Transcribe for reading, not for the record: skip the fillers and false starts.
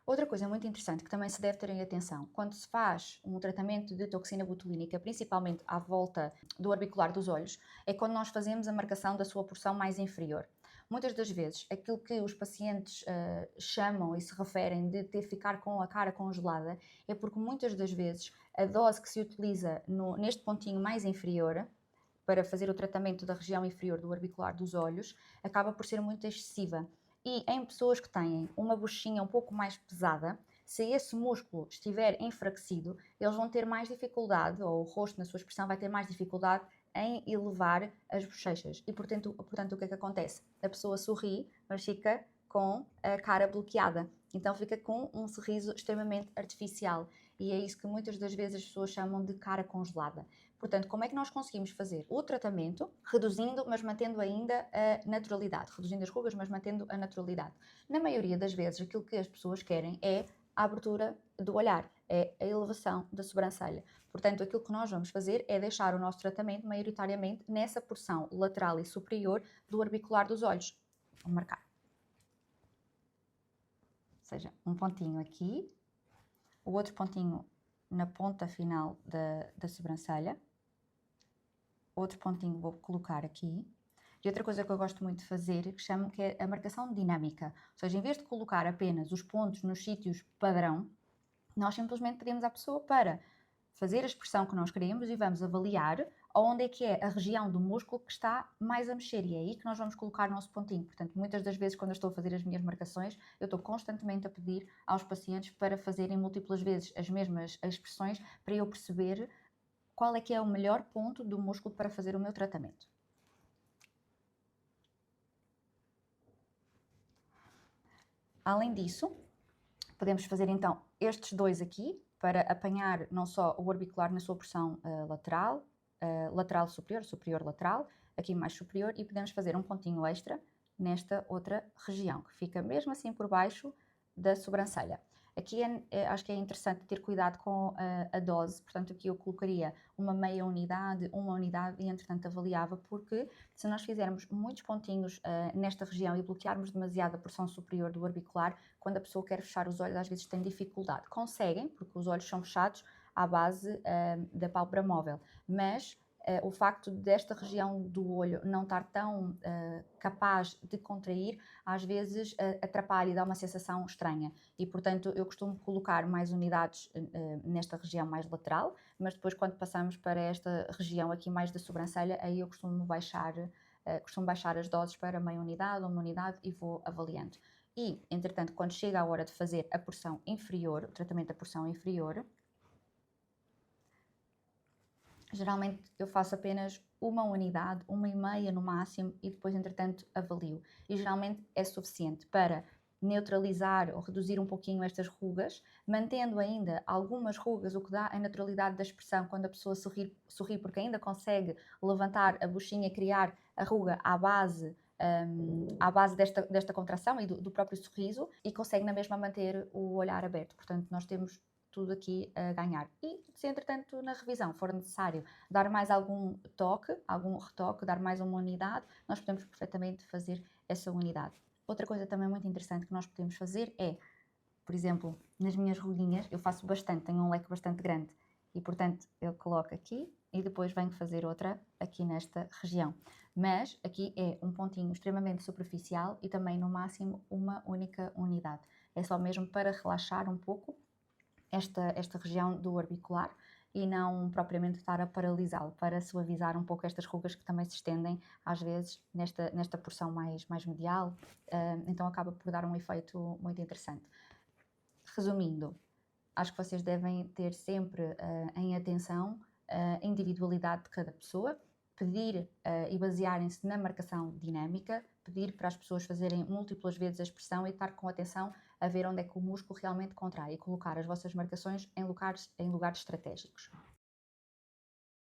Outra coisa muito interessante que também se deve ter em atenção, quando se faz um tratamento de toxina botulínica, principalmente à volta do orbicular dos olhos, é quando nós fazemos a marcação da sua porção mais inferior. Muitas das vezes, aquilo que os pacientes chamam e se referem de ter ficar com a cara congelada, é porque muitas das vezes a dose que se utiliza neste pontinho mais inferior, para fazer o tratamento da região inferior do orbicular dos olhos, acaba por ser muito excessiva. E em pessoas que têm uma bochechinha um pouco mais pesada, se esse músculo estiver enfraquecido, eles vão ter mais dificuldade, ou o rosto na sua expressão vai ter mais dificuldade em elevar as bochechas. E portanto o que é que acontece? A pessoa sorri, mas fica com a cara bloqueada. Então fica com um sorriso extremamente artificial. E é isso que muitas das vezes as pessoas chamam de cara congelada. Portanto, como é que nós conseguimos fazer o tratamento reduzindo, mas mantendo ainda a naturalidade, reduzindo as rugas, mas mantendo a naturalidade? Na maioria das vezes, aquilo que as pessoas querem é a abertura do olhar, é a elevação da sobrancelha. Portanto, aquilo que nós vamos fazer é deixar o nosso tratamento maioritariamente nessa porção lateral e superior do orbicular dos olhos. Vou marcar. Ou seja, um pontinho aqui, o outro pontinho na ponta final da sobrancelha, outro pontinho vou colocar aqui. E outra coisa que eu gosto muito de fazer, que é a marcação dinâmica. Ou seja, em vez de colocar apenas os pontos nos sítios padrão, nós simplesmente pedimos à pessoa para fazer a expressão que nós queremos e vamos avaliar onde é que é a região do músculo que está mais a mexer, e é aí que nós vamos colocar o nosso pontinho. Portanto, muitas das vezes quando eu estou a fazer as minhas marcações, eu estou constantemente a pedir aos pacientes para fazerem múltiplas vezes as mesmas expressões para eu perceber qual é que é o melhor ponto do músculo para fazer o meu tratamento. Além disso, podemos fazer então estes dois aqui para apanhar não só o orbicular na sua porção lateral, lateral superior, superior lateral, aqui mais superior, e podemos fazer um pontinho extra nesta outra região, que fica mesmo assim por baixo da sobrancelha. Aqui acho que é interessante ter cuidado com a dose, portanto aqui eu colocaria uma meia unidade, uma unidade e entretanto avaliava, porque se nós fizermos muitos pontinhos nesta região e bloquearmos demasiado a porção superior do orbicular, quando a pessoa quer fechar os olhos às vezes tem dificuldade. Conseguem, porque os olhos são fechados à base da pálpebra móvel, mas o facto desta região do olho não estar tão capaz de contrair, às vezes atrapalha e dá uma sensação estranha. E, portanto, eu costumo colocar mais unidades nesta região mais lateral, mas depois quando passamos para esta região aqui mais da sobrancelha, aí eu costumo baixar as doses para meia unidade, uma unidade e vou avaliando. E, entretanto, quando chega a hora de fazer a porção inferior, o tratamento da porção inferior, geralmente eu faço apenas uma unidade, uma e meia no máximo, e depois, entretanto, avalio. E geralmente é suficiente para neutralizar ou reduzir um pouquinho estas rugas, mantendo ainda algumas rugas, o que dá a naturalidade da expressão quando a pessoa sorri porque ainda consegue levantar a bochechinha, criar a ruga à base desta contração e do próprio sorriso, e consegue na mesma manter o olhar aberto. Portanto, nós temos tudo aqui a ganhar. E se entretanto na revisão for necessário dar mais algum toque, algum retoque, dar mais uma unidade, nós podemos perfeitamente fazer essa unidade. Outra coisa também muito interessante que nós podemos fazer é, por exemplo, nas minhas ruguinhas, eu faço bastante, tenho um leque bastante grande, e portanto eu coloco aqui e depois venho fazer outra aqui nesta região. Mas aqui é um pontinho extremamente superficial e também no máximo uma única unidade. É só mesmo para relaxar um pouco esta região do orbicular e não propriamente estar a paralisá-lo, para suavizar um pouco estas rugas que também se estendem às vezes nesta porção mais medial, então acaba por dar um efeito muito interessante. Resumindo, acho que vocês devem ter sempre em atenção a individualidade de cada pessoa, pedir e basearem-se na marcação dinâmica, pedir para as pessoas fazerem múltiplas vezes a expressão e estar com atenção a ver onde é que o músculo realmente contrai e colocar as vossas marcações em lugares estratégicos.